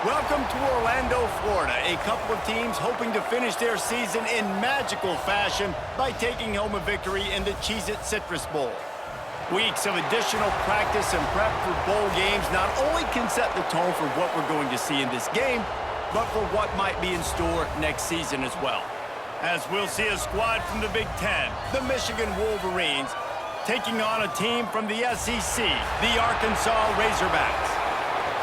Welcome to Orlando, Florida. A couple of teams hoping to finish their season in magical fashion by taking home a victory in the Cheez-It Citrus Bowl. Weeks of additional practice and prep for bowl games not only can set the tone for what we're going to see in this game, but for what might be in store next season as well. As we'll see a squad from the Big Ten, the Michigan Wolverines, taking on a team from the SEC, the Arkansas Razorbacks.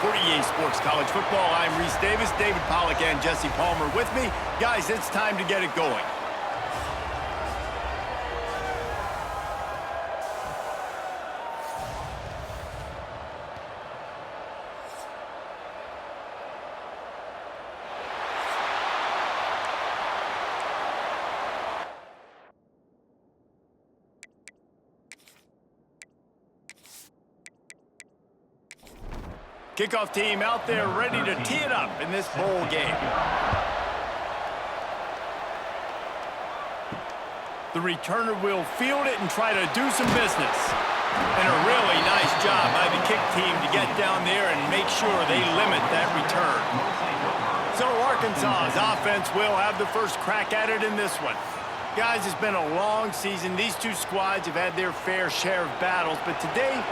For EA Sports College Football, I'm Reese Davis, David Pollack, and Jesse Palmer with me. Guys, it's time to get it going. Kickoff team out there ready to tee it up in this bowl game. The returner will field it and try to do some business. And a really nice job by the kick team to get down there and make sure they limit that return. So Arkansas's offense will have the first crack at it in this one. Guys, it's been a long season. These two squads have had their fair share of battles, but today,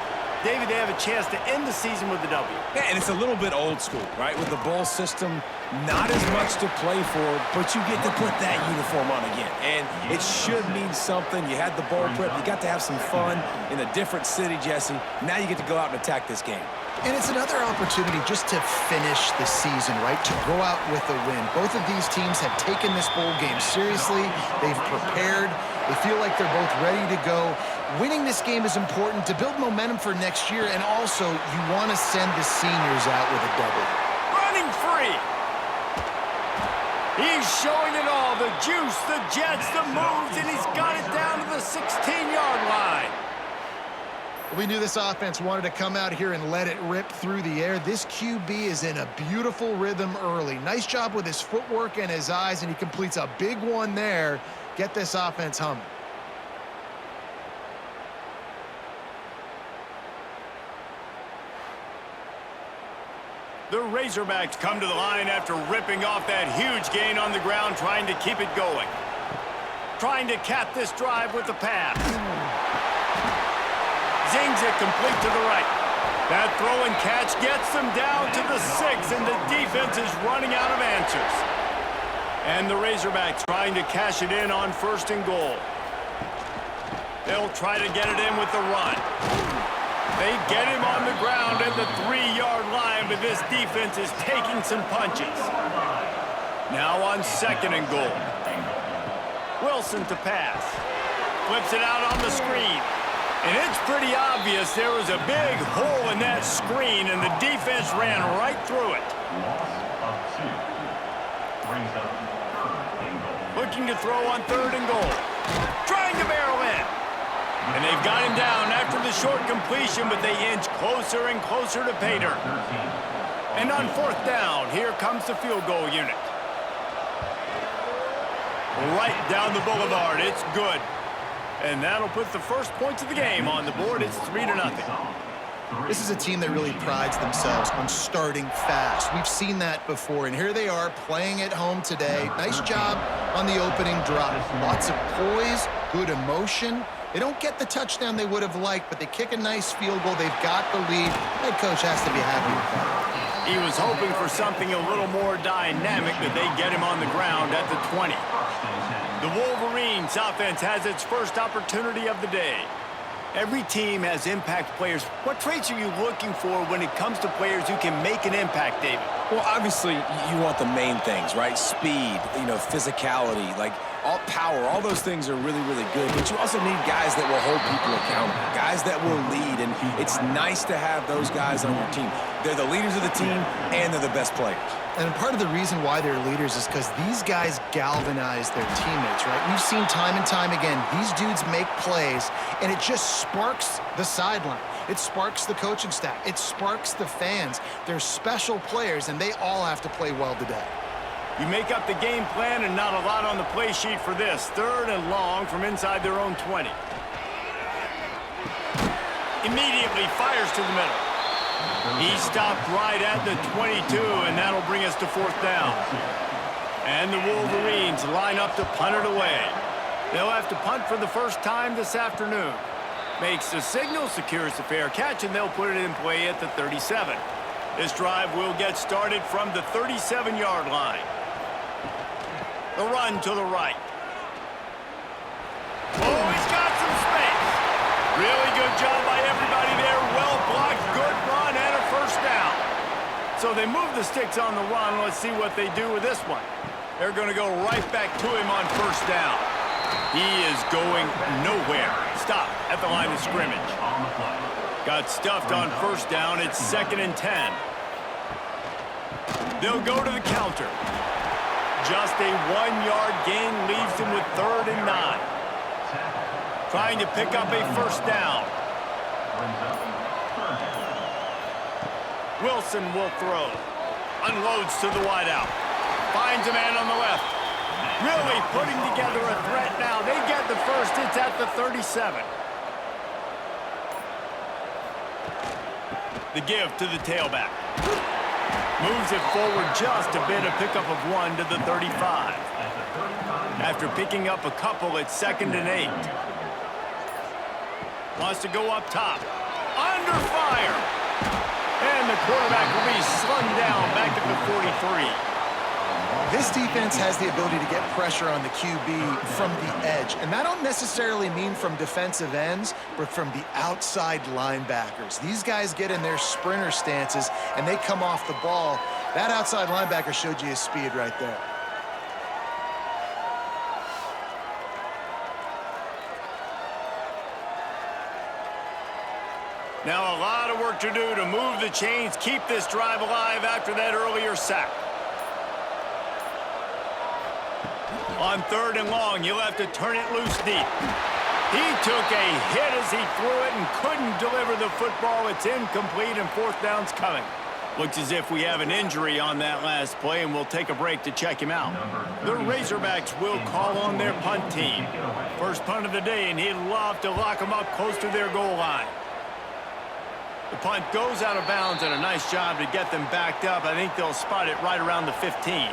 David, they have a chance to end the season with a W. Yeah, and it's a little bit old school, right? With the bowl system, not as much to play for, but you get to put that uniform on again. And it should mean something. You had the bowl prep. You got to have some fun in a different city, Jesse. Now you get to go out and attack this game. And it's another opportunity just to finish the season, right? To go out with a win. Both of these teams have taken this bowl game seriously. They've prepared. They feel like they're both ready to go. Winning this game is important to build momentum for next year, and also you want to send the seniors out with a W. Running free. He's showing it all. The juice, the jets, the moves, and he's got it down to the 16-yard line. We knew this offense wanted to come out here and let it rip through the air. This QB is in a beautiful rhythm early. Nice job with his footwork and his eyes, and he completes a big one there. Get this offense humming. The Razorbacks come to the line after ripping off that huge gain on the ground, trying to keep it going. Trying to cap this drive with the pass. Zings it complete to the right. That throw and catch gets them down to the 6, and the defense is running out of answers. And the Razorbacks trying to cash it in on 1st and goal. They'll try to get it in with the run. They get him on the ground at the 3-yard line, but this defense is taking some punches. Now on 2nd and goal. Wilson to pass. Flips it out on the screen. And it's pretty obvious there was a big hole in that screen, and the defense ran right through it. Looking to throw on 3rd and goal. Trying to barrel in. And they've got him down after the short completion, but they inch closer and closer to pay dirt. And on 4th down, here comes the field goal unit. Right down the boulevard, it's good. And that'll put the first points of the game on the board. It's 3-0. This is a team that really prides themselves on starting fast. We've seen that before, and here they are playing at home today. Nice job on the opening drop. Lots of poise, good emotion. They don't get the touchdown they would have liked, but they kick a nice field goal. They've got the lead. Head coach has to be happy with that. He was hoping for something a little more dynamic, but they get him on the ground at the 20. The Wolverines offense has its first opportunity of the day. Every team has impact players. What traits are you looking for when it comes to players who can make an impact, David? Well, obviously, you want the main things, right? Speed, physicality, like all power, all those things are really, really good. But you also need guys that will hold people accountable, guys that will lead. And it's nice to have those guys on your team. They're the leaders of the team, and they're the best players. And part of the reason why they're leaders is because these guys galvanize their teammates, right? We've seen time and time again, these dudes make plays, and it just sparks the sideline. It sparks the coaching staff. It sparks the fans. They're special players, and they all have to play well today. You make up the game plan and not a lot on the play sheet for this. 3rd and long from inside their own 20. Immediately fires to the middle. He stopped right at the 22, and that'll bring us to 4th down. And the Wolverines line up to punt it away. They'll have to punt for the first time this afternoon. Makes the signal, secures the fair catch, and they'll put it in play at the 37. This drive will get started from the 37-yard line. The run to the right. Oh, he's got some space. Really good job by everybody there. Well blocked, good run, and a 1st down. So they move the sticks on the run. Let's see what they do with this one. They're going to go right back to him on 1st down. He is going nowhere. Stop at the line of scrimmage. Got stuffed on 1st down. It's 2nd and 10. They'll go to the counter. Just a 1-yard gain leaves them with 3rd and 9. Trying to pick up a 1st down. Wilson will throw. Unloads to the wideout. Finds a man on the left. Really putting together a threat now. They get the 1st. It's at the 37. The give to the tailback. Moves it forward just a bit. A pickup of 1 to the 35. After picking up a couple, it's 2nd and 8. Wants to go up top. Under fire. And the quarterback will be slung down back at the 43. This defense has the ability to get pressure on the QB from the edge. And that don't necessarily mean from defensive ends, but from the outside linebackers. These guys get in their sprinter stances, and they come off the ball. That outside linebacker showed you his speed right there. Now a lot of work to do to move the chains, keep this drive alive after that earlier sack. On 3rd and long, you'll have to turn it loose deep. He took a hit as he threw it and couldn't deliver the football. It's incomplete, and 4th down's coming. Looks as if we have an injury on that last play, and we'll take a break to check him out. The Razorbacks will call on their punt team. First punt of the day, and he'd love to lock them up close to their goal line. The punt goes out of bounds, and a nice job to get them backed up. I think they'll spot it right around the 15.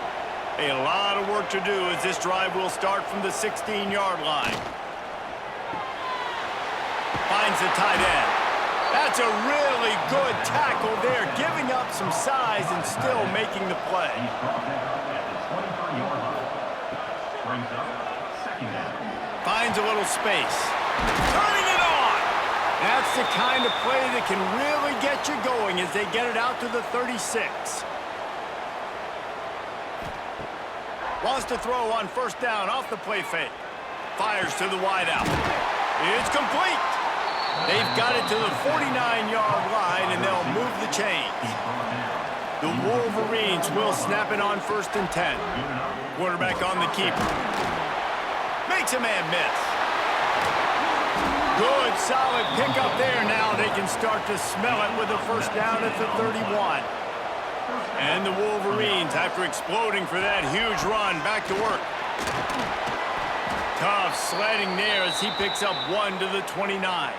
A lot of work to do as this drive will start from the 16-yard line. Finds the tight end. That's a really good tackle there, giving up some size and still making the play. Finds a little space. Turning it on! That's the kind of play that can really get you going as they get it out to the 36. Wants to throw on 1st down off the play fake. Fires to the wideout. It's complete. They've got it to the 49-yard line, and they'll move the chains. The Wolverines will snap it on 1st and 10. Quarterback on the keeper. Makes a man miss. Good, solid pickup there. Now they can start to smell it with a 1st down at the 31. And the Wolverines, after exploding for that huge run, back to work. Tough sledding there as he picks up 1 to the 29.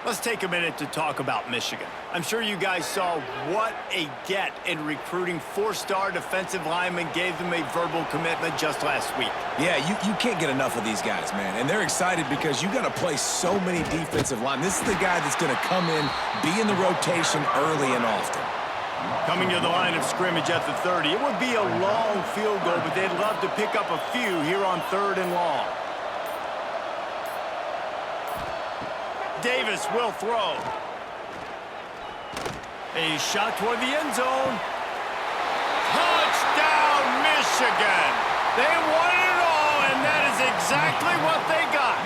Let's take a minute to talk about Michigan. I'm sure you guys saw what a get in recruiting 4-star defensive linemen gave them a verbal commitment just last week. Yeah, you can't get enough of these guys, man. And they're excited because you got to play so many defensive linemen. This is the guy that's going to come in, be in the rotation early and often. Coming to the line of scrimmage at the 30. It would be a long field goal, but they'd love to pick up a few here on 3rd and long. Davis will throw. A shot toward the end zone. Touchdown, Michigan! They won it all, and that is exactly what they got.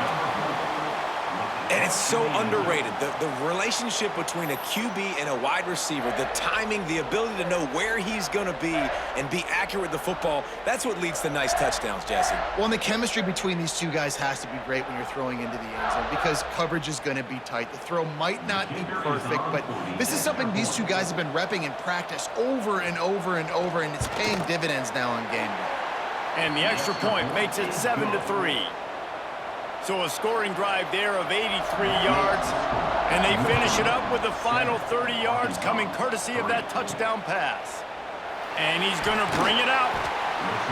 And it's so underrated. The relationship between a QB and a wide receiver, the timing, the ability to know where he's going to be and be accurate with the football, that's what leads to nice touchdowns, Jesse. Well, and the chemistry between these two guys has to be great when you're throwing into the end zone because coverage is going to be tight. The throw might not be perfect, but this is something these two guys have been repping in practice over and over and over, and it's paying dividends now on game day. And the extra point makes it 7-3. So a scoring drive there of 83 yards. And they finish it up with the final 30 yards coming courtesy of that touchdown pass. And he's going to bring it out.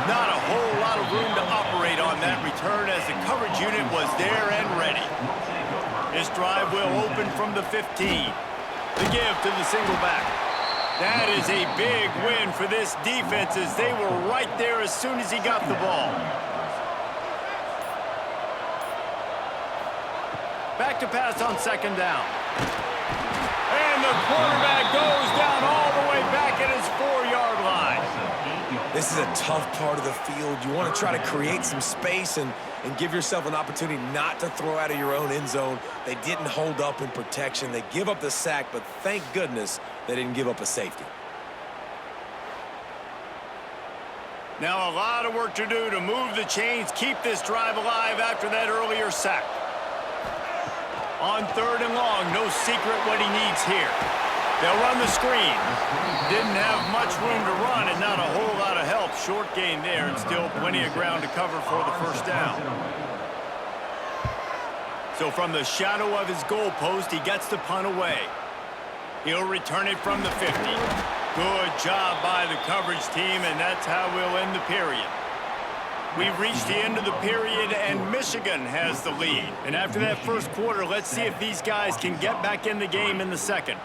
Not a whole lot of room to operate on that return as the coverage unit was there and ready. This drive will open from the 15. The give to the single back. That is a big win for this defense as they were right there as soon as he got the ball. Back to pass on second down. And the quarterback goes down all the way back at his 4-yard line. This is a tough part of the field. You want to try to create some space and give yourself an opportunity not to throw out of your own end zone. They didn't hold up in protection. They give up the sack, but thank goodness they didn't give up a safety. Now a lot of work to do to move the chains, keep this drive alive after that earlier sack. On third and long, no secret what he needs here. They'll run the screen. Didn't have much room to run and not a whole lot of help. Short gain there and still plenty of ground to cover for the first down. So from the shadow of his goal post, he gets the punt away. He'll return it from the 50. Good job by the coverage team, and that's how we'll end the period. We've reached the end of the period, and Michigan has the lead. And after that first quarter, let's see if these guys can get back in the game in the second.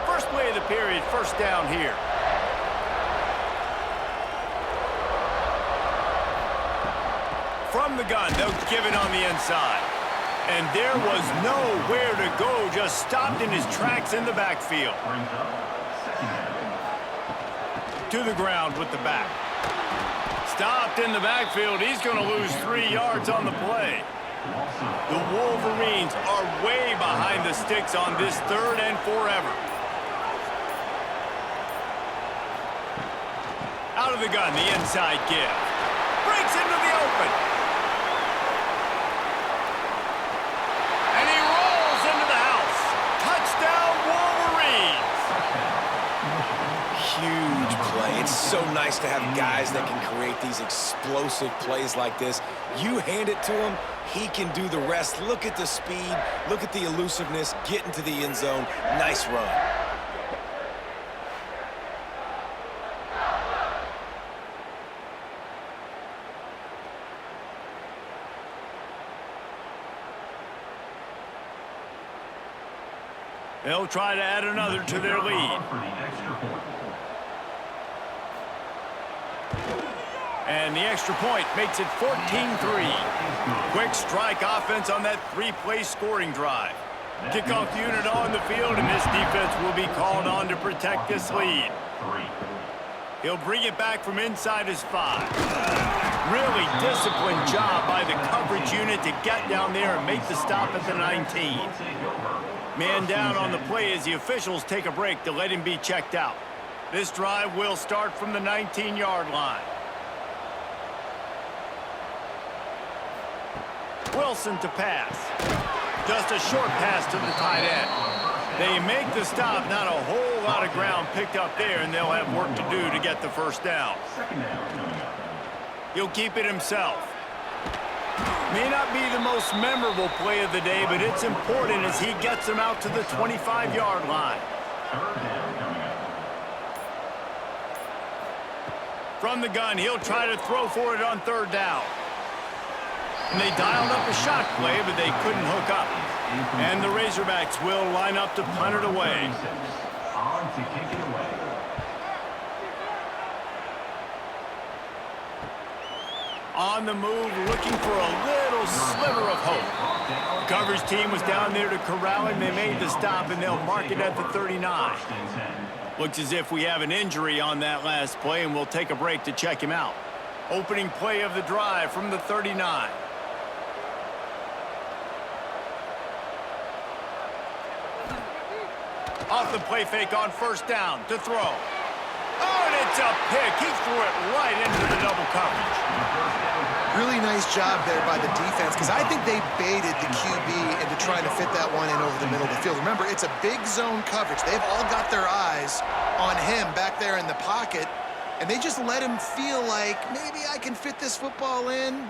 First play of the period, first down here. From the gun, they'll give it on the inside. And there was nowhere to go, just stopped in his tracks in the backfield. To the ground with the back. Stopped in the backfield. He's going to lose 3 yards on the play. The Wolverines are way behind the sticks on this third and forever. Out of the gun, the inside give. Breaks into the open. It's so nice to have guys that can create these explosive plays like this. You hand it to him, he can do the rest. Look at the speed, look at the elusiveness, get into the end zone. Nice run. They'll try to add another to their lead. And the extra point makes it 14-3. Quick strike offense on that 3-play scoring drive. Kickoff unit on the field, and this defense will be called on to protect this lead. He'll bring it back from inside his 5. Really disciplined job by the coverage unit to get down there and make the stop at the 19. Man down on the play as the officials take a break to let him be checked out. This drive will start from the 19-yard line. Wilson to pass. Just a short pass to the tight end. They make the stop, not a whole lot of ground picked up there, and they'll have work to do to get the first down. He'll keep it himself. May not be the most memorable play of the day, but it's important as he gets them out to the 25-yard line. From the gun, he'll try to throw for it on third down. And they dialed up a shot play, but they couldn't hook up. And the Razorbacks will line up to punt it away. On the move, looking for a little sliver of hope. The coverage team was down there to corral him. They made the stop, and they'll mark it at the 39. Looks as if we have an injury on that last play, and we'll take a break to check him out. Opening play of the drive from the 39. Off the play fake on first down to throw. Oh, and it's a pick. He threw it right into the double coverage. Really nice job there by the defense, because I think they baited the QB into trying to fit that one in over the middle of the field. Remember, it's a big zone coverage. They've all got their eyes on him back there in the pocket, and they just let him feel like, maybe I can fit this football in.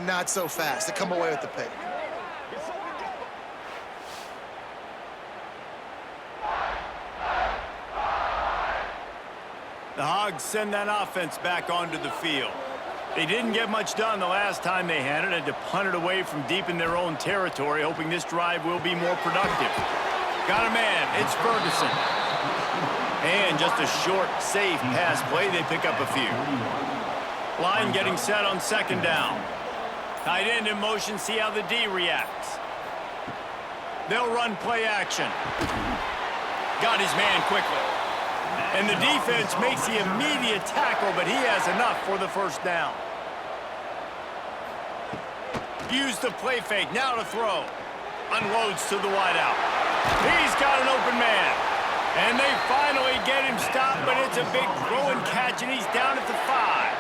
Not so fast. They come away with the pick. The Hogs send that offense back onto the field. They didn't get much done the last time they had it. Had to punt it away from deep in their own territory, hoping this drive will be more productive. Got a man. It's Ferguson. And just a short, safe pass play. They pick up a few. Line getting set on second down. Tight end in motion. See how the D reacts. They'll run play action. Got his man quickly. And the defense makes the immediate tackle, but he has enough for the first down. Use the play fake, now to throw. Unloads to the wideout. He's got an open man. And they finally get him stopped, but it's a big throw and catch, and he's down at the 5.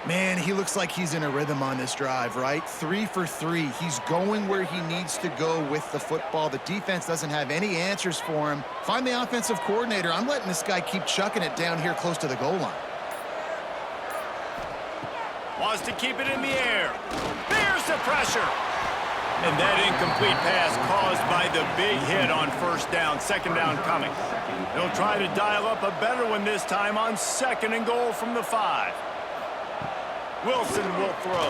Man, he looks like he's in a rhythm on this drive, right? 3 for 3. He's going where he needs to go with the football. The defense doesn't have any answers for him. Find the offensive coordinator. I'm letting this guy keep chucking it down here close to the goal line. Wants to keep it in the air. There's the pressure. And that incomplete pass caused by the big hit on first down. Second down coming. They'll try to dial up a better one this time on second and goal from the 5. Wilson will throw.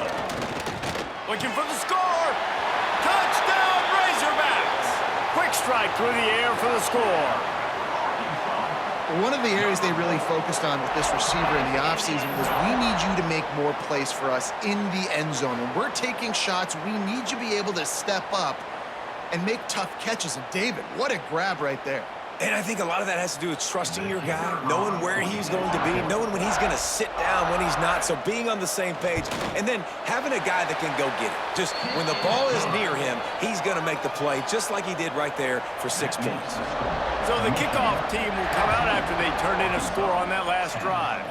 Looking for the score. Touchdown, Razorbacks. Quick strike through the air for the score. One of the areas they really focused on with this receiver in the offseason was, we need you to make more plays for us in the end zone. When we're taking shots, we need you to be able to step up and make tough catches. And David, what a grab right there. And I think a lot of that has to do with trusting your guy, knowing where he's going to be, knowing when he's going to sit down, when he's not, so being on the same page, and then having a guy that can go get it. Just when the ball is near him, he's going to make the play, just like he did right there for 6 points. So the kickoff team will come out after they turned in a score on that last drive.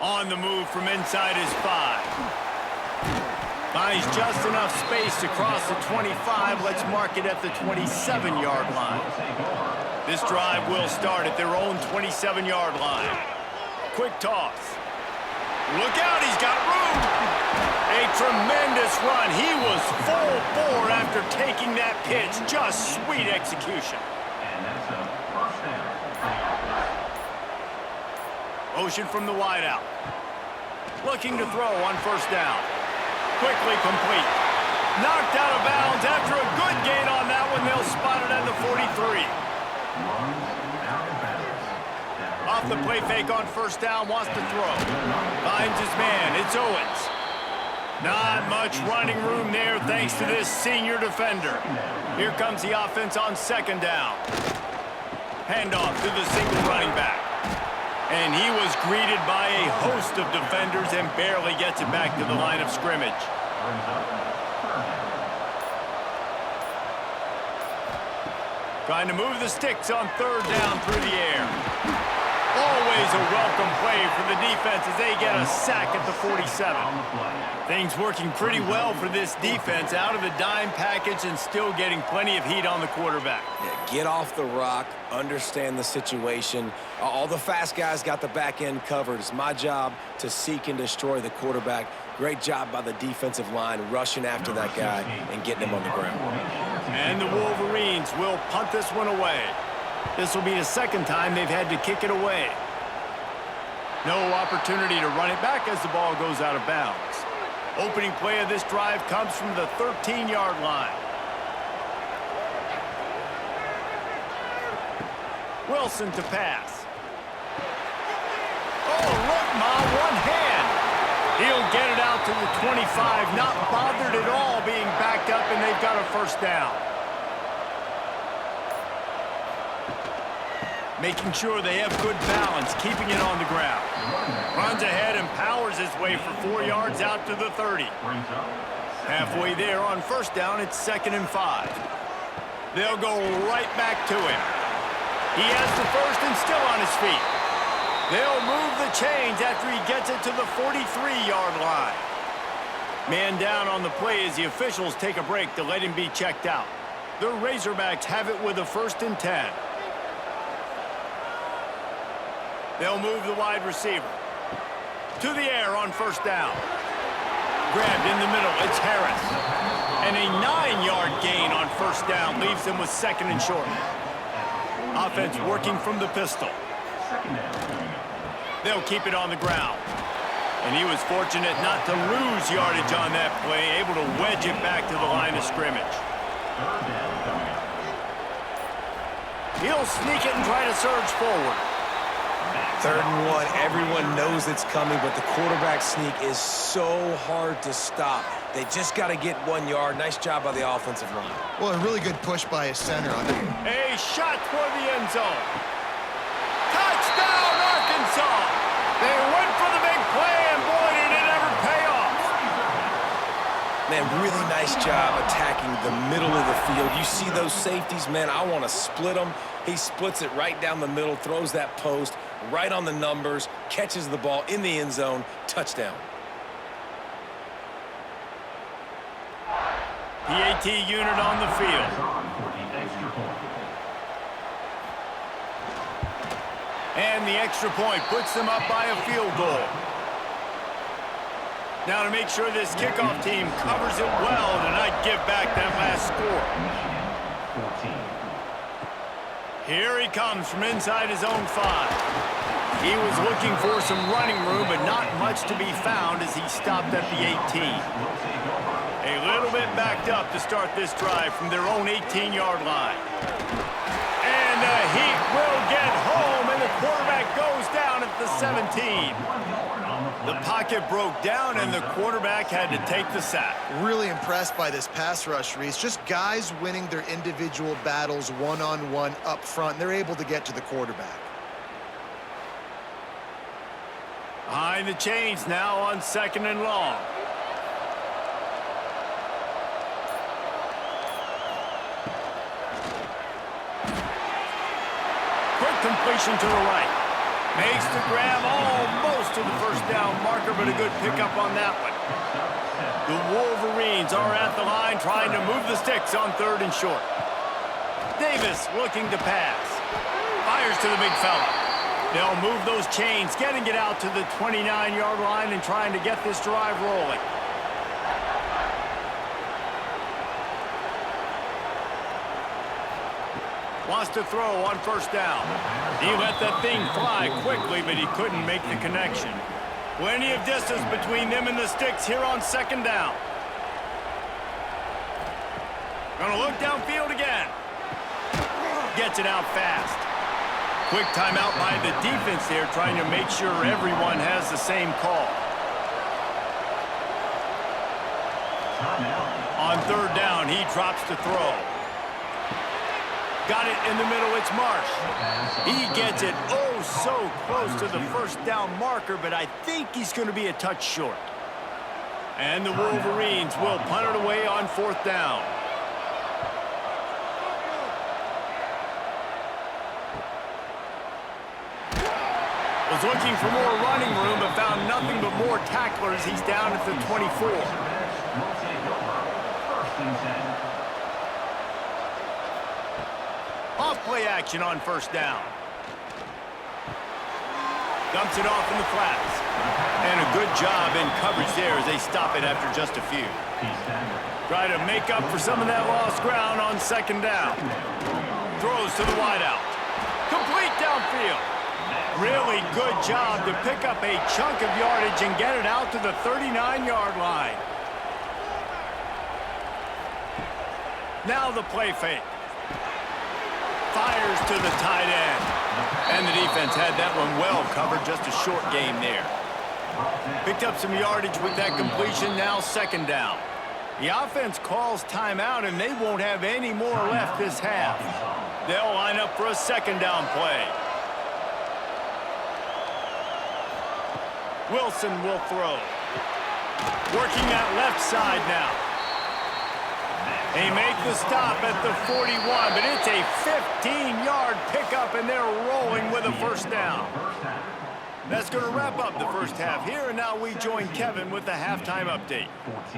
On the move from inside his 5. Finds just enough space to cross the 25. Let's mark it at the 27-yard line. This drive will start at their own 27-yard line. Quick toss. Look out, he's got room. A tremendous run. He was full bore after taking that pitch. Just sweet execution. Motion from the wideout. Looking to throw on first down. Quickly complete. Knocked out of bounds after a good gain on that one. They'll spot it at the 43. Off the play fake on first down, wants to throw. Finds his man, it's Owens. Not much running room there thanks to this senior defender. Here comes the offense on second down. Handoff to the single running back. And he was greeted by a host of defenders and barely gets it back to the line of scrimmage. Trying to move the sticks on third down through the air. Always a welcome play for the defense as they get a sack at the 47. Things working pretty well for this defense, out of the dime package and still getting plenty of heat on the quarterback. Yeah, get off the rock, understand the situation. All the fast guys got the back end covered. It's my job to seek and destroy the quarterback. Great job by the defensive line rushing after that guy and getting him on the ground. And the Wolverines will punt this one away. This will be the second time they've had to kick it away. No opportunity to run it back as the ball goes out of bounds. Opening play of this drive comes from the 13-yard line. Wilson to pass. Oh, look, Ma, one hand. He'll get it out to the 25, not bothered at all being backed up, and they've got a first down. Making sure they have good balance, keeping it on the ground. Runs ahead and powers his way for 4 yards out to the 30. Halfway there on first down, it's 2nd and 5. They'll go right back to him. He has the first and still on his feet. They'll move the chains after he gets it to the 43-yard line. Man down on the play as the officials take a break to let him be checked out. The Razorbacks have it with a 1st and 10. They'll move the wide receiver. To the air on 1st down. Grabbed in the middle, it's Harris. And a 9-yard gain on 1st down leaves them with 2nd and short. Offense working from the pistol. They'll keep it on the ground. And he was fortunate not to lose yardage on that play, able to wedge it back to the line of scrimmage. He'll sneak it and try to surge forward. 3rd and 1, everyone knows it's coming, but the quarterback sneak is so hard to stop. They just got to get 1 yard. Nice job by the offensive line. Well, a really good push by his center on it. A shot toward the end zone. Touchdown, Arkansas! They went for the big play, and boy, did it ever pay off. Man, really nice job attacking the middle of the field. You see those safeties, man, I want to split them. He splits it right down the middle, throws that post, right on the numbers, catches the ball in the end zone, touchdown. The AT unit on the field. And the extra point puts them up by a field goal. Now to make sure this kickoff team covers it well tonight, give back that last score. Here he comes from inside his own 5. He was looking for some running room, but not much to be found as he stopped at the 18. A little bit backed up to start this drive from their own 18-yard line. And the Heat will get home, and the quarterback goes down at the 17. The pocket broke down, and the quarterback had to take the sack. Really impressed by this pass rush, Reese. Just guys winning their individual battles one-on-one up front. They're able to get to the quarterback. Behind the chains now on 2nd and long. Quick completion to the right. Makes the grab almost to the 1st down marker, but a good pickup on that one. The Wolverines are at the line trying to move the sticks on 3rd and short. Davis looking to pass. Fires to the big fella. They'll move those chains, getting it out to the 29-yard line and trying to get this drive rolling. Wants to throw on 1st down. He let that thing fly quickly, but he couldn't make the connection. Plenty of distance between them and the sticks here on 2nd down. Gonna look downfield again. Gets it out fast. Quick timeout by the defense there, trying to make sure everyone has the same call. On 3rd down, he drops to throw. Got it in the middle, it's Marsh. He gets it oh so close to the 1st down marker, but I think he's going to be a touch short. And the Wolverines will punt it away on 4th down. Was looking for more running room, but found nothing but more tacklers. He's down at the 24. Off play action on 1st down. Dumps it off in the flats. And a good job in coverage there as they stop it after just a few. Try to make up for some of that lost ground on 2nd down. Throws to the wideout. Complete downfield. Really good job to pick up a chunk of yardage and get it out to the 39-yard line. Now the play fake. Fires to the tight end. And the defense had that one well covered, just a short game there. Picked up some yardage with that completion, now 2nd down. The offense calls timeout, and they won't have any more left this half. They'll line up for a 2nd down play. Wilson will throw. Working that left side now. They make the stop at the 41, but it's a 15-yard pickup, and they're rolling with a 1st down. That's going to wrap up the first half here, and now we join Kevin with the halftime update.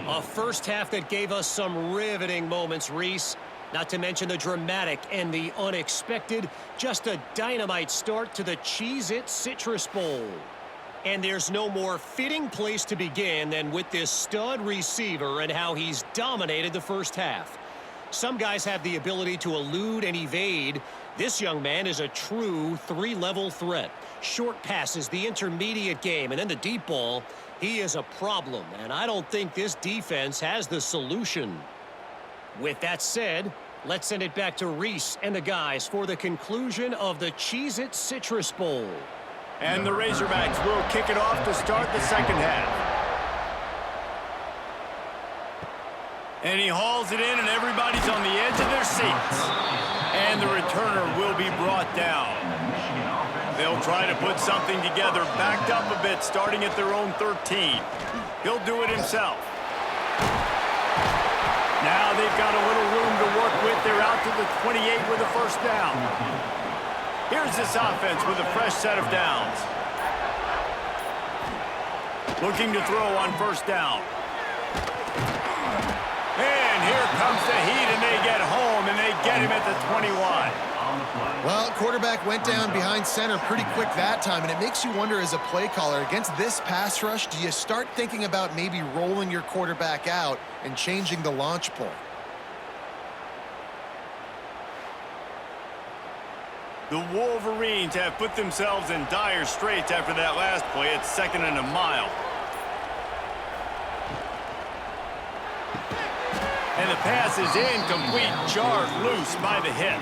A first half that gave us some riveting moments, Reese. Not to mention the dramatic and the unexpected. Just a dynamite start to the Cheez-It Citrus Bowl. And there's no more fitting place to begin than with this stud receiver and how he's dominated the first half. Some guys have the ability to elude and evade. This young man is a true three-level threat. Short passes, the intermediate game, and then the deep ball. He is a problem, and I don't think this defense has the solution. With that said, let's send it back to Reese and the guys for the conclusion of the Cheez-It Citrus Bowl. And the Razorbacks will kick it off to start the second half. And he hauls it in, and everybody's on the edge of their seats. And the returner will be brought down. They'll try to put something together, backed up a bit, starting at their own 13. He'll do it himself. Now they've got a little room to work with. They're out to the 28 with a first down. Here's this offense with a fresh set of downs. Looking to throw on first down. And here comes the heat, and they get home, and they get him at the 21. Well, quarterback went down behind center pretty quick that time, and it makes you wonder as a play caller, against this pass rush, do you start thinking about maybe rolling your quarterback out and changing the launch point? The Wolverines have put themselves in dire straits after that last play. It's 2nd and a mile. And the pass is incomplete, jarred loose by the hit.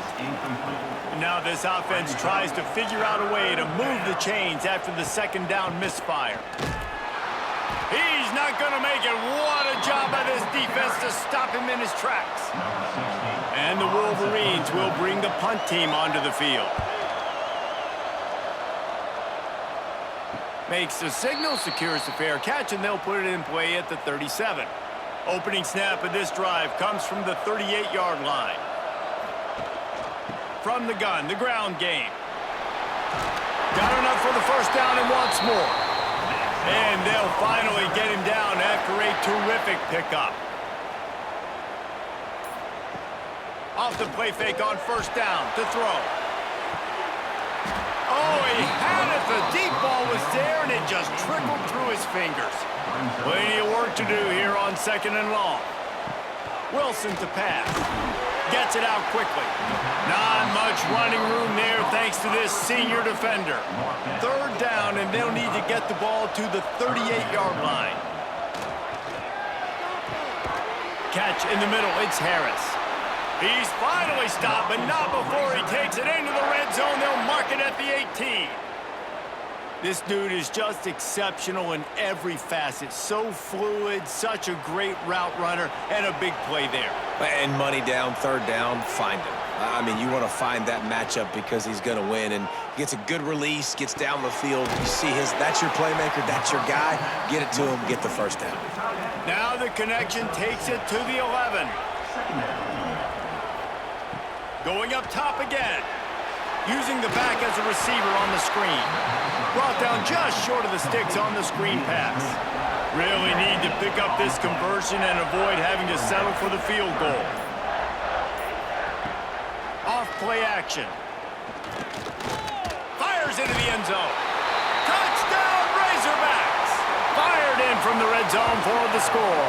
Now this offense tries to figure out a way to move the chains after the second down misfire. He's not going to make it. What a job by this defense to stop him in his tracks. And the Wolverines will bring the punt team onto the field. Makes the signal, secures the fair catch, and they'll put it in play at the 37. Opening snap of this drive comes from the 38-yard line. From the gun, the ground game. Got enough for the first down and wants more. And they'll finally get him down after a terrific pickup. Off the play fake on first down to throw. Oh, he had it. The deep ball was there, and it just trickled through his fingers. Plenty of work to do here on 2nd and long. Wilson to pass. Gets it out quickly. Not much running room there thanks to this senior defender. Third down, and they'll need to get the ball to the 38-yard line. Catch in the middle. It's Harris. He's finally stopped, but not before he takes it into the red zone. They'll mark it at the 18. This dude is just exceptional in every facet. So fluid, such a great route runner, and a big play there. And money down, third down, find him. I mean, you want to find that matchup because he's going to win, and gets a good release, gets down the field. You see that's your playmaker, that's your guy. Get it to him, get the first down. Now the connection takes it to the 11. Going up top again. Using the back as a receiver on the screen. Brought down just short of the sticks on the screen pass. Really need to pick up this conversion and avoid having to settle for the field goal. Off play action. Fires into the end zone. Touchdown Razorbacks! Fired in from the red zone for the score.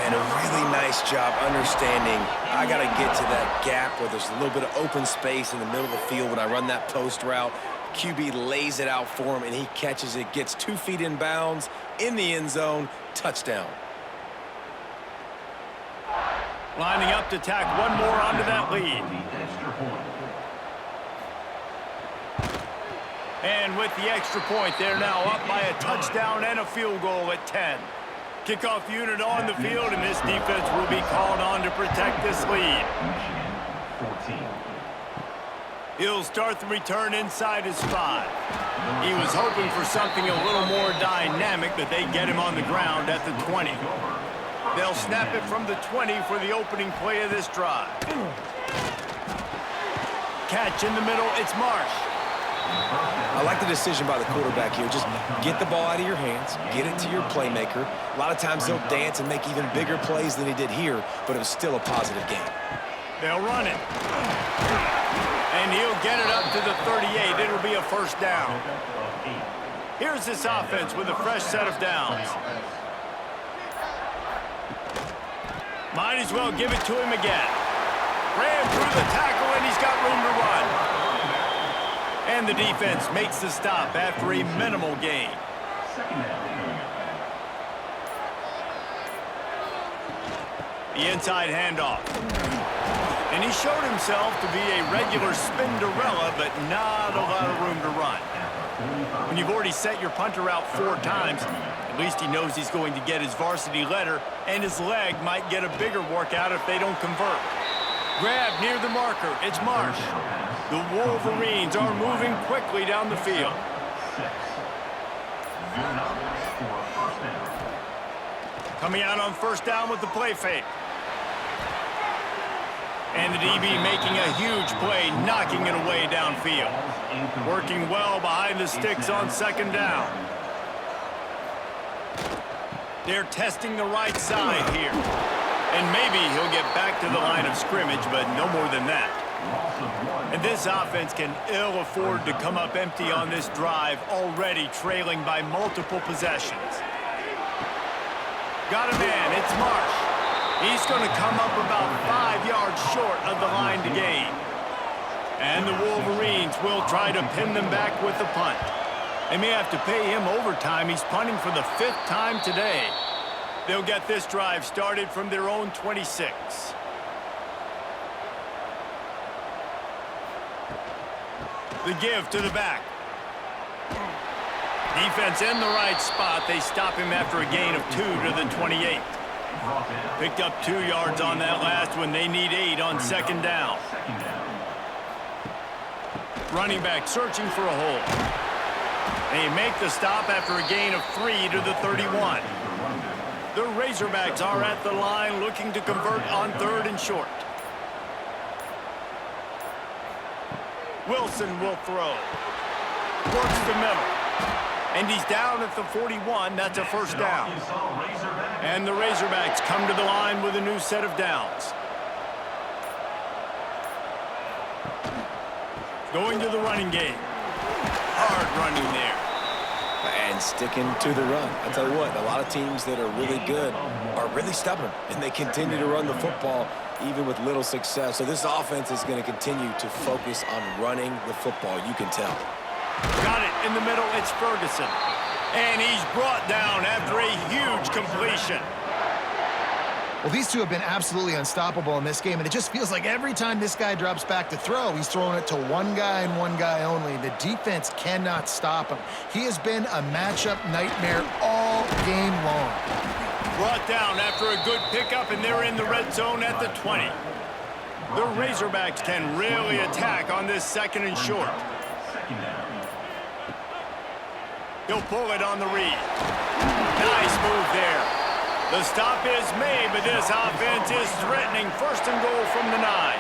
And a really nice job understanding I got to get to that gap where there's a little bit of open space in the middle of the field when I run that post route. QB lays it out for him, and he catches it, gets 2 feet in bounds, in the end zone, touchdown. Lining up to tack one more onto that lead. And with the extra point, they're now up by a touchdown and a field goal at 10. Kickoff unit on the field, and this defense will be called on to protect this lead. He'll start the return inside his 5. He was hoping for something a little more dynamic, but they get him on the ground at the 20. They'll snap it from the 20 for the opening play of this drive. Catch in the middle, it's Marsh. I like the decision by the quarterback here. Just get the ball out of your hands, get it to your playmaker. A lot of times they'll dance and make even bigger plays than he did here, but it was still a positive game. They'll run it. And he'll get it up to the 38. It'll be a first down. Here's this offense with a fresh set of downs. Might as well give it to him again. Ran through the tackle, and he's got room to run. And the defense makes the stop after a minimal gain. The inside handoff. And he showed himself to be a regular Spinderella, but not a lot of room to run. When you've already set your punter out 4 times, at least he knows he's going to get his varsity letter, and his leg might get a bigger workout if they don't convert. Grab near the marker. It's Marsh. The Wolverines are moving quickly down the field. Coming out on first down with the play fake. And the DB making a huge play, knocking it away downfield. Working well behind the sticks on second down. They're testing the right side here. And maybe he'll get back to the line of scrimmage, but no more than that. And this offense can ill afford to come up empty on this drive, already trailing by multiple possessions. Got a man, it's Marsh. He's going to come up about 5 yards short of the line to gain. And the Wolverines will try to pin them back with the punt. They may have to pay him overtime. He's punting for the 5th time today. They'll get this drive started from their own 26. The give to the back. Defense in the right spot. They stop him after a gain of 2 to the 28. Picked up 2 yards on that last one. They need 8 on second down. Running back searching for a hole. They make the stop after a gain of 3 to the 31. The Razorbacks are at the line looking to convert on 3rd and short. Wilson will throw. Works the middle. And he's down at the 41. That's a first down. And the Razorbacks come to the line with a new set of downs. Going to the running game. Hard running there. And sticking to the run. I tell you what, a lot of teams that are really good are really stubborn, and they continue to run the football even with little success. So this offense is going to continue to focus on running the football. You can tell. Got it in the middle. It's Ferguson. And he's brought down after a huge completion. Well, these two have been absolutely unstoppable in this game, and it just feels like every time this guy drops back to throw, he's throwing it to one guy and one guy only. The defense cannot stop him. He has been a matchup nightmare all game long. Brought down after a good pickup, and they're in the red zone at the 20. The Razorbacks can really attack on this 2nd and short. He'll pull it on the read. Nice move there. The stop is made, but this offense is threatening 1st and goal from the 9.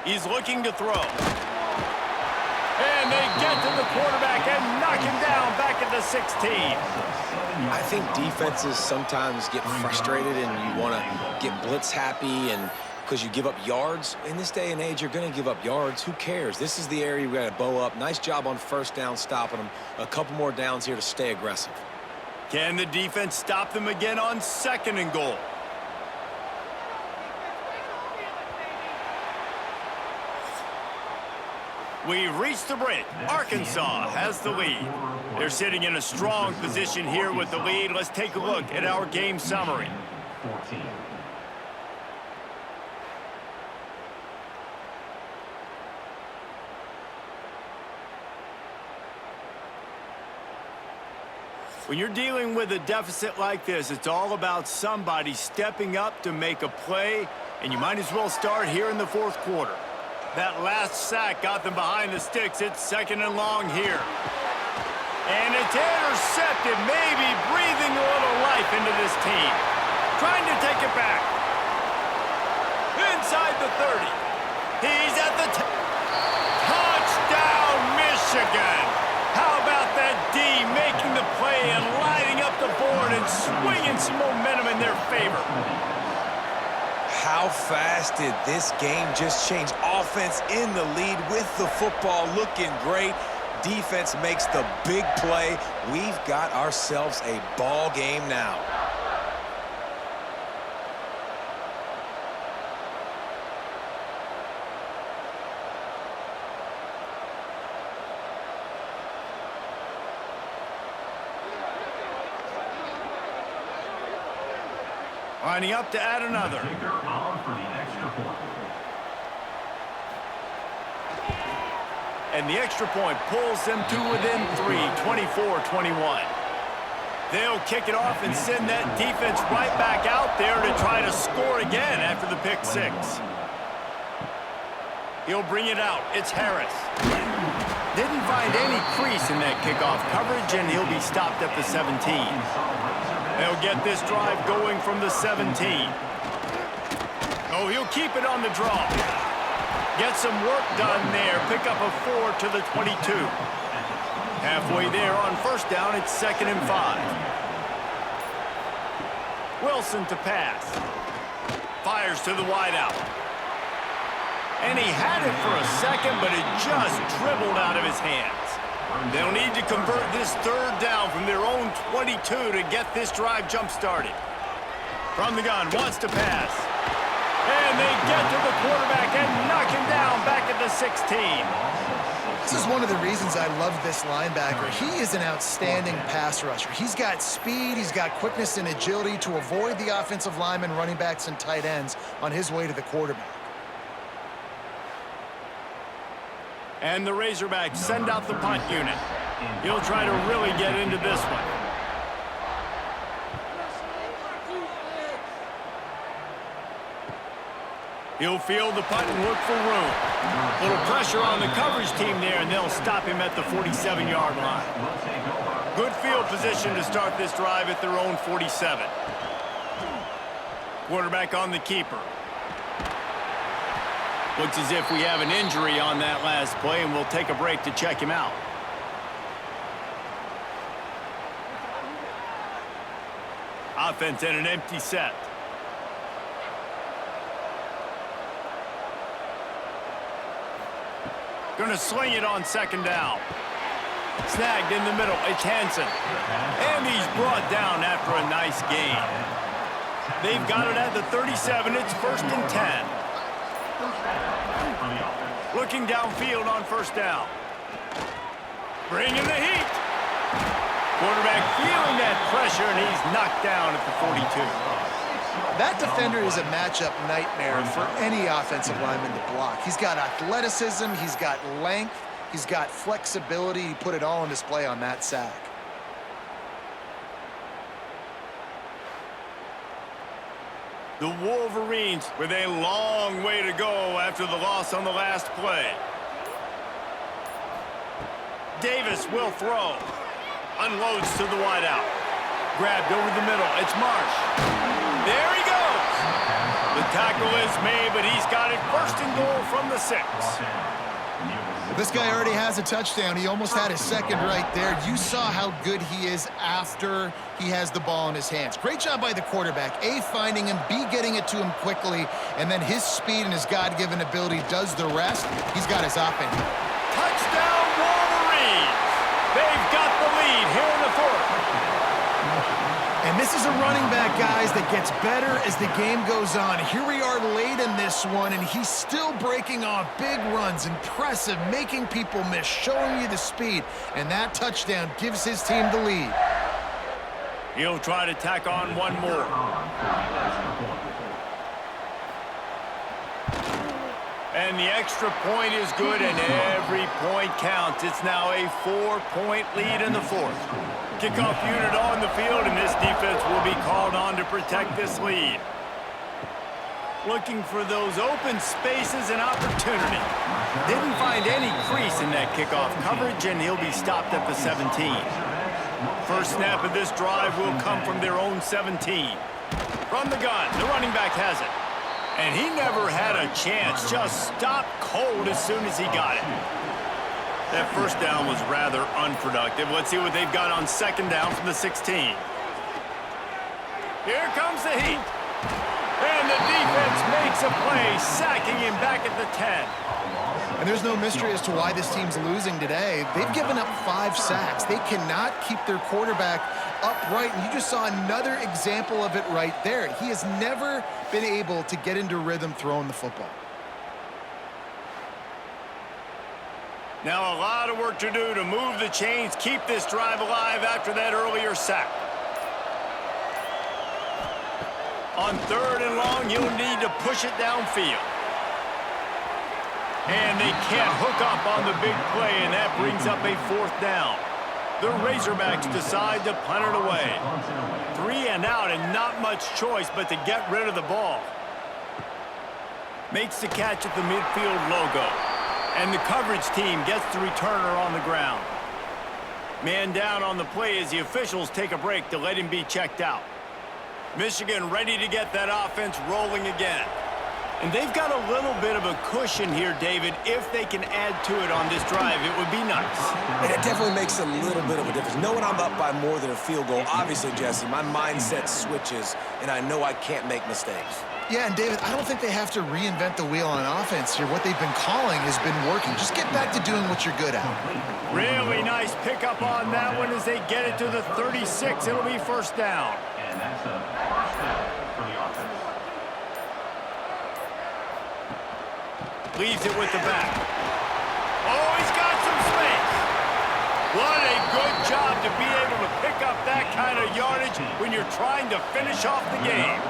He's looking to throw. And they get to the quarterback and knock him down back at the 16. I think defenses sometimes get frustrated and you want to get blitz happy and because you give up yards. In this day and age, you're going to give up yards. Who cares? This is the area we got to bow up. Nice job on first down stopping them. A couple more downs here to stay aggressive. Can the defense stop them again on 2nd and goal? We've reached the break. Arkansas has the lead. They're sitting in a strong position here with the lead. Let's take a look at our game summary. When you're dealing with a deficit like this, it's all about somebody stepping up to make a play, and you might as well start here in the 4th quarter. That last sack got them behind the sticks. It's 2nd and long here. And it's intercepted, maybe breathing a little life into this team. Trying to take it back. inside the 30. He's at the touchdown, Michigan. How about that D making the play and lighting up the board and swinging some momentum in their favor? How fast did this game just change? Offense in the lead with the football looking great. Defense makes the big play. We've got ourselves a ball game now. Lining up to add another. And the extra point pulls them to within 3, 24-21. They'll kick it off and send that defense right back out there to try to score again after the pick six. He'll bring it out. It's Harris. Didn't find any crease in that kickoff coverage, and he'll be stopped at the 17. They'll get this drive going from the 17. Oh, he'll keep it on the draw. Get some work done there. Pick up a 4 to the 22. Halfway there on first down, it's 2nd and 5. Wilson to pass. Fires to the wideout. And he had it for a second, but it just dribbled out of his hands. They'll need to convert this 3rd down from their own 22 to get this drive jump-started. From the gun, wants to pass. And they get to the quarterback and knock him down back at the 16. This is one of the reasons I love this linebacker. He is an outstanding pass rusher. He's got speed, he's got quickness and agility to avoid the offensive linemen, running backs, and tight ends on his way to the quarterback. And the Razorbacks send out the punt unit. He'll try to really get into this one. He'll field the punt and look for room. A little pressure on the coverage team there, and they'll stop him at the 47-yard line. Good field position to start this drive at their own 47. Quarterback on the keeper. Looks as if we have an injury on that last play, and we'll take a break to check him out. Offense in an empty set. Gonna sling it on 2nd down. Snagged in the middle. It's Hansen. And he's brought down after a nice gain. They've got it at the 37. It's 1st and 10. Looking downfield on 1st down. Bringing the heat. Quarterback feeling that pressure, and he's knocked down at the 42. That defender is a matchup nightmare for any offensive lineman to block. He's got athleticism, he's got length, he's got flexibility. He put it all on display on that sack. The Wolverines with a long way to go after the loss on the last play. Davis will throw. Unloads to the wideout. Grabbed over the middle. It's Marsh. There he goes. The tackle is made, but he's got it 1st and goal from the 6. This guy already has a touchdown. He almost had his 2nd right there. You saw how good he is after he has the ball in his hands. Great job by the quarterback. A, finding him, B, getting it to him quickly, and then his speed and his God-given ability does the rest. He's got his offense. Touchdown, Wolverines! They've got the lead here in the 4th. And this is a running back, guys, that gets better as the game goes on. Here we are late in this one, and he's still breaking off big runs. Impressive, making people miss, showing you the speed. And that touchdown gives his team the lead. He'll try to tack on one more. And the extra point is good, and every point counts. It's now a 4-point lead in the 4th. Kickoff unit on the field, and this defense will be called on to protect this lead. Looking for those open spaces and opportunity. Didn't find any crease in that kickoff coverage, and he'll be stopped at the 17. First snap of this drive will come from their own 17. From the gun, the running back has it. And he never had a chance, just stopped cold as soon as he got it. That first down was rather unproductive. Let's see what they've got on second down from the 16. Here comes the heat. And the defense makes a play, sacking him back at the 10. And there's no mystery as to why this team's losing today. They've given up 5 sacks. They cannot keep their quarterback upright, and you just saw another example of it right there. He has never been able to get into rhythm throwing the football. Now a lot of work to do to move the chains, keep this drive alive after that earlier sack. On third and long, you'll need to push it downfield. And they can't hook up on the big play, and that brings up a fourth down. The Razorbacks decide to punt it away. 3 and out, and not much choice but to get rid of the ball. Makes the catch at the midfield logo. And the coverage team gets the returner on the ground. Man down on the play as the officials take a break to let him be checked out. Michigan ready to get that offense rolling again. And they've got a little bit of a cushion here, David. If they can add to it on this drive, it would be nice. It definitely makes a little bit of a difference. Knowing I'm up by more than a field goal, obviously, Jesse, my mindset switches, and I know I can't make mistakes. Yeah, and David, I don't think they have to reinvent the wheel on offense here. What they've been calling has been working. Just get back to doing what you're good at. Really nice pickup on that one as they get it to the 36. It'll be first down. And that's a first down for the offense. Leaves it with the back. Oh, he's got some space. What a good job to be able to pick up that kind of yardage when you're trying to finish off the game.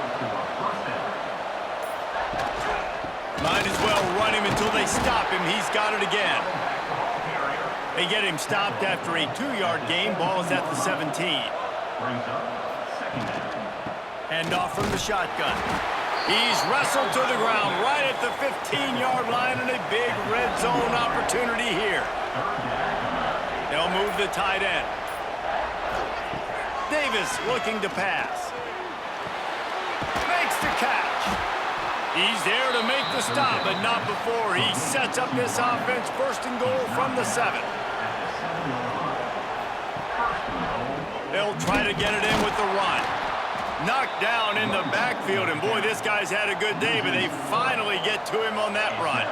Might as well run him until they stop him. He's got it again. They get him stopped after a 2-yard gain. Ball is at the 17. Brings up second down. Hand off from the shotgun. He's wrestled to the ground right at the 15-yard line, and a big red zone opportunity here. They'll move the tight end. Davis looking to pass. Makes the catch. He's there to make the stop, but not before he sets up this offense. First and goal from the 7. They'll try to get it in with the run. Knocked down in the backfield, and boy, this guy's had a good day, but they finally get to him on that run.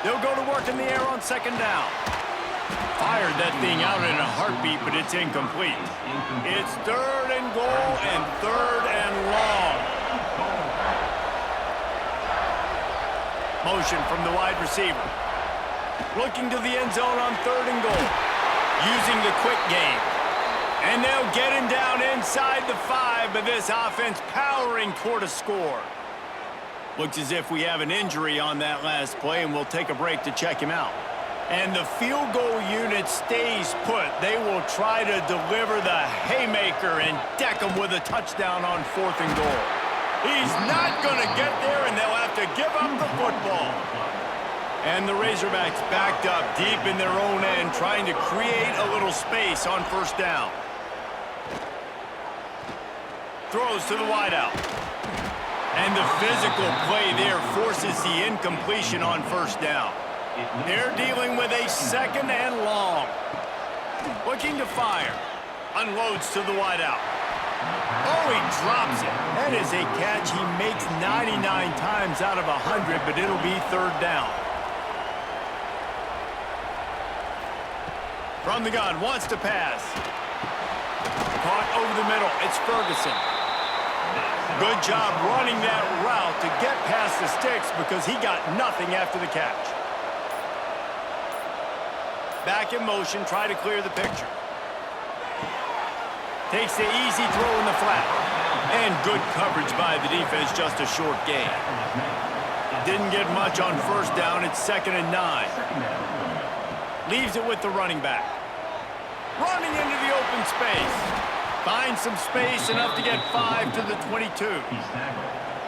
They'll go to work in the air on second down. Fired that thing out in a heartbeat, but it's incomplete. It's third and goal and third and long. Motion from the wide receiver. Looking to the end zone on third and goal. Using the quick game. And they'll get him down inside the 5, but this offense powering toward a score. Looks as if we have an injury on that last play, and we'll take a break to check him out. And the field goal unit stays put. They will try to deliver the haymaker and deck him with a touchdown on fourth and goal. He's not going to get there, and they'll have to give up the football. And the Razorbacks backed up deep in their own end, trying to create a little space on first down. Throws to the wideout. And the physical play there forces the incompletion on first down. They're dealing with a second and long. Looking to fire. Unloads to the wideout. Oh, he drops it. That is a catch he makes 99 times out of 100, but it'll be third down. From the gun, wants to pass. Caught over the middle. It's Ferguson. Good job running that route to get past the sticks because he got nothing after the catch. Back in motion, try to clear the picture. Takes the easy throw in the flat. And good coverage by the defense, just a short gain. Didn't get much on first down. It's second and 9. Leaves it with the running back. Running into the open space. Finds some space enough to get 5 to the 22.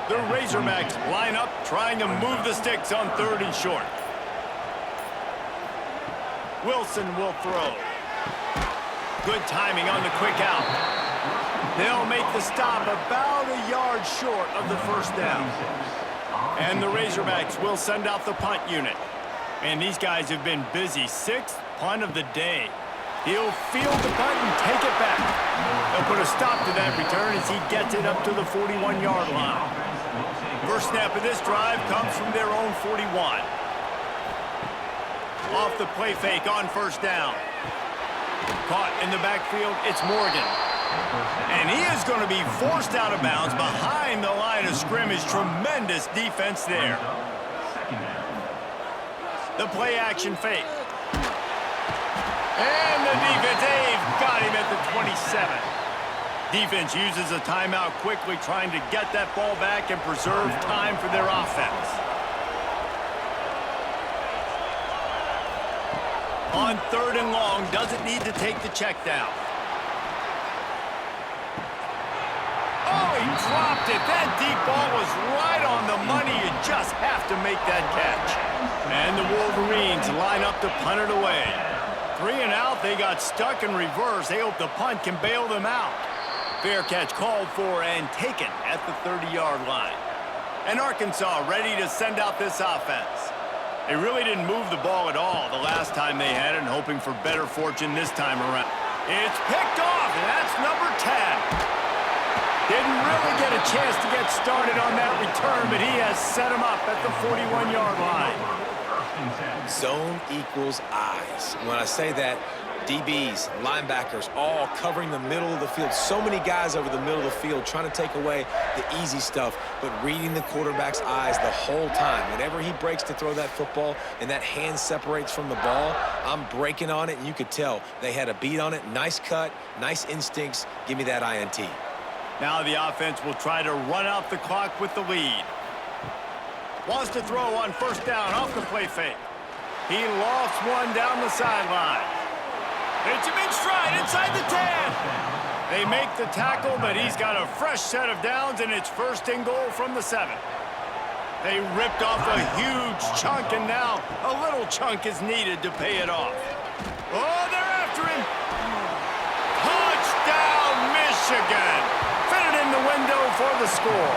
The Razorbacks line up, trying to move the sticks on third and short. Wilson will throw. Good timing on the quick out. They'll make the stop about a yard short of the first down. And the Razorbacks will send out the punt unit. And these guys have been busy. 6th punt of the day. He'll field the punt and take it back. They'll put a stop to that return as he gets it up to the 41-yard line. First snap of this drive comes from their own 41. Off the play fake on first down. Caught in the backfield, it's Morgan. And he is going to be forced out of bounds behind the line of scrimmage. Tremendous defense there. The play action fake. And the defense, they've got him at the 27. Defense uses a timeout quickly, trying to get that ball back and preserve time for their offense. On 3rd and long, doesn't need to take the check down. Oh, he dropped it. That deep ball was right on the money. You just have to make that catch. And the Wolverines line up to punt it away. 3 and out, they got stuck in reverse. They hope the punt can bail them out. Fair catch called for and taken at the 30-yard line. And Arkansas ready to send out this offense. They really didn't move the ball at all the last time they had it, and hoping for better fortune this time around. It's picked off, and that's number 10. Didn't really get a chance to get started on that return, but he has set him up at the 41-yard line. Zone equals eyes. When I say that, DBs, linebackers, all covering the middle of the field. So many guys over the middle of the field trying to take away the easy stuff, but reading the quarterback's eyes the whole time. Whenever he breaks to throw that football and that hand separates from the ball, I'm breaking on it, and you could tell they had a beat on it. Nice cut, nice instincts. Give me that INT. Now the offense will try to run out the clock with the lead. Wants to throw on first down off the play fake. He lofts one down the sideline. Hits him in stride inside the 10. They make the tackle, but he's got a fresh set of downs, and it's 1st and goal from the 7. They ripped off a huge chunk, and now a little chunk is needed to pay it off. Oh, they're after him. Touchdown, Michigan. Fit it in the window for the score.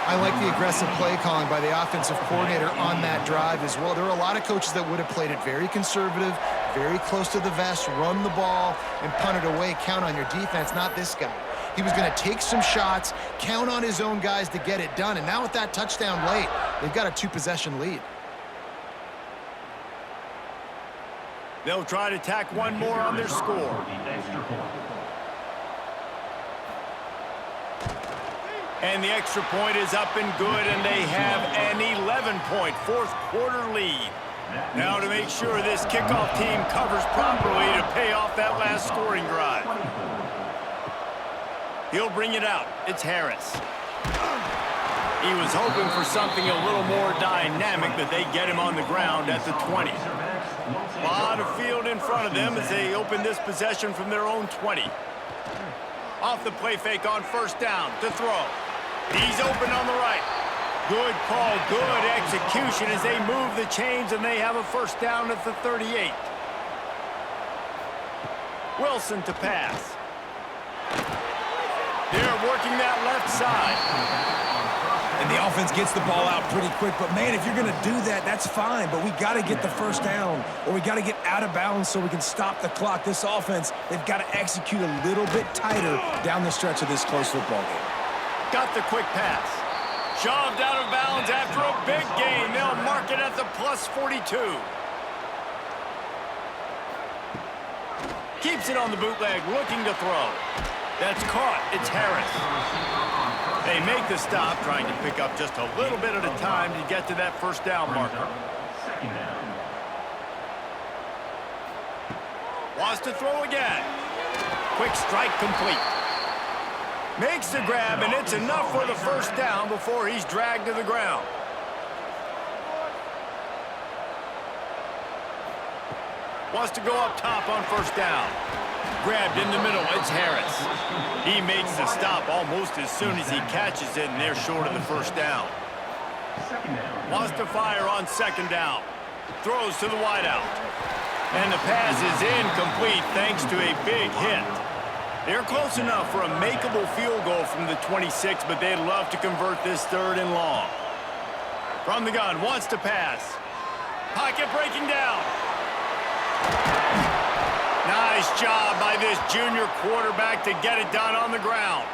I like the aggressive play calling by the offensive coordinator on that drive as well. There are a lot of coaches that would have played it very conservative, very close to the vest, run the ball, and punt it away. Count on your defense, not this guy. He was going to take some shots, count on his own guys to get it done, and now with that touchdown late, they've got a 2-possession lead. They'll try to tack one more on their score. And the extra point is up and good, and they have an 11-point fourth-quarter lead. Now to make sure this kickoff team covers properly to pay off that last scoring drive. He'll bring it out. It's Harris. He was hoping for something a little more dynamic, but they get him on the ground at the 20. A lot of field in front of them as they open this possession from their own 20. Off the play fake on first down to throw. He's open on the right. Good call, good execution as they move the chains, and they have a first down at the 38. Wilson to pass. They're working that left side. And the offense gets the ball out pretty quick, but man, if you're going to do that, that's fine, but we got to get the first down, or we got to get out of bounds so we can stop the clock. This offense, they've got to execute a little bit tighter down the stretch of this close football game. Got the quick pass. Shoved out of bounds after a big gain. They'll mark it at the plus 42. Keeps it on the bootleg, looking to throw. That's caught. It's Harris. They make the stop, trying to pick up just a little bit at a time to get to that first down marker. Wants to throw again. Quick strike complete. Makes the grab, and it's enough for the first down before he's dragged to the ground. Wants to go up top on first down. Grabbed in the middle, it's Harris. He makes the stop almost as soon as he catches it, and they're short of the first down. Wants to fire on second down. Throws to the wideout. And the pass is incomplete thanks to a big hit. They're close enough for a makeable field goal from the 26, but they'd love to convert this 3rd and long. From the gun, wants to pass. Pocket breaking down. Nice job by this junior quarterback to get it done on the ground.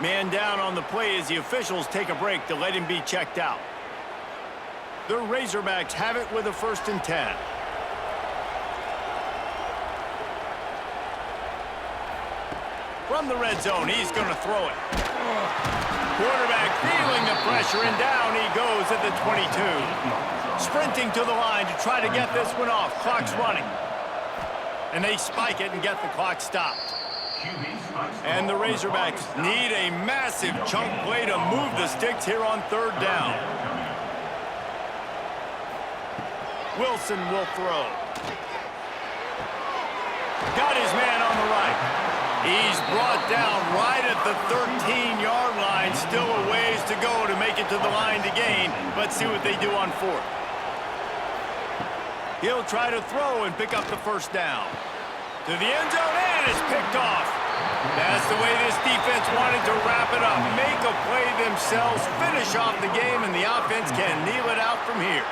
Man down on the play as the officials take a break to let him be checked out. The Razorbacks have it with a 1st and 10. From the red zone, he's going to throw it. Quarterback feeling the pressure, and down he goes at the 22. Sprinting to the line to try to get this one off. Clock's running. And they spike it and get the clock stopped. And the Razorbacks need a massive chunk play to move the sticks here on 3rd down. Wilson will throw. Got his man on the right. He's brought down right at the 13-yard line. Still a ways to go to make it to the line to gain. Let's see what they do on 4th. He'll try to throw and pick up the 1st down. To the end zone, and it's picked off. That's the way this defense wanted to wrap it up. Make a play themselves, finish off the game, and the offense can kneel it out from here.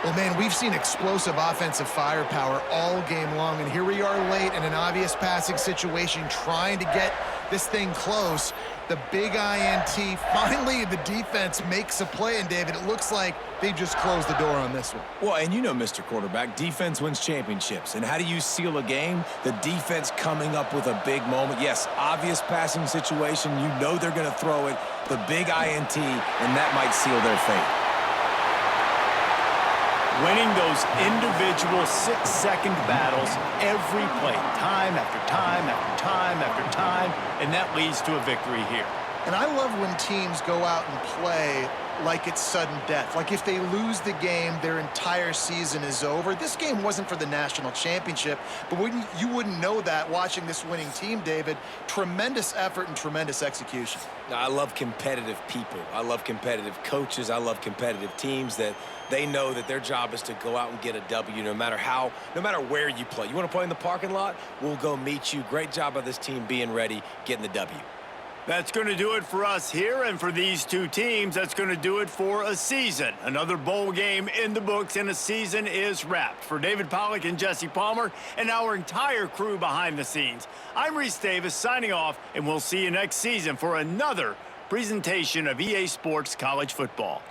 Well, man, we've seen explosive offensive firepower all game long, and here we are late in an obvious passing situation trying to get this thing close. The big INT, finally the defense makes a play, and David, it looks like they just closed the door on this one. Well, and you know, Mr. Quarterback, defense wins championships. And how do you seal a game? The defense coming up with a big moment. Yes, obvious passing situation. You know they're going to throw it. The big INT, and that might seal their fate. Winning those individual 6-second battles every play, time after time after time after time, and that leads to a victory here. And I love when teams go out and play like it's sudden death. Like if they lose the game, their entire season is over. This game wasn't for the national championship, but you wouldn't know that watching this winning team, David. Tremendous effort and tremendous execution. I love competitive people. I love competitive coaches. I love competitive teams that they know that their job is to go out and get a W no matter where you play. You want to play in the parking lot? We'll go meet you. Great job by this team being ready, getting the W. That's going to do it for us here, and for these two teams, that's going to do it for a season. Another bowl game in the books, and a season is wrapped. For David Pollack and Jesse Palmer and our entire crew behind the scenes, I'm Reese Davis signing off, and we'll see you next season for another presentation of EA Sports College Football.